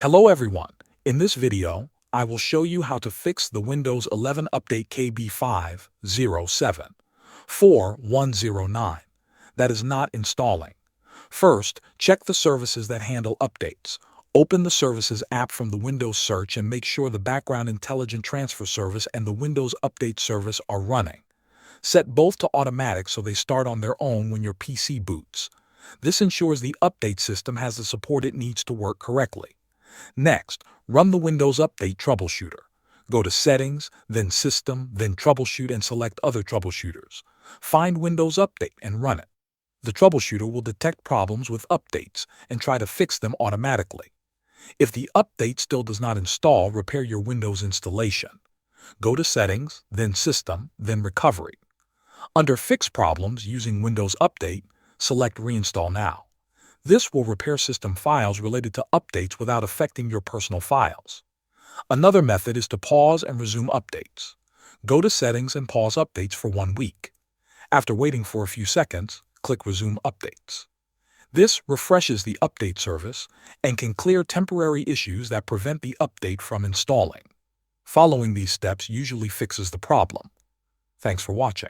Hello everyone. In this video, I will show you how to fix the Windows 11 update KB5074109 that is not installing. First, check the services that handle updates. Open the Services app from the Windows search and make sure the Background Intelligent Transfer Service and the Windows Update Service are running. Set both to automatic so they start on their own when your PC boots. This ensures the update system has the support it needs to work correctly. Next, run the Windows Update troubleshooter. Go to Settings, then System, then Troubleshoot and select Other troubleshooters. Find Windows Update and run it. The troubleshooter will detect problems with updates and try to fix them automatically. If the update still does not install, repair your Windows installation. Go to Settings, then System, then Recovery. Under Fix Problems using Windows Update, select Reinstall Now. This will repair system files related to updates without affecting your personal files. Another method is to pause and resume updates. Go to Settings and pause updates for 1 week. After waiting for a few seconds, click Resume Updates. This refreshes the update service and can clear temporary issues that prevent the update from installing. Following these steps usually fixes the problem. Thanks for watching.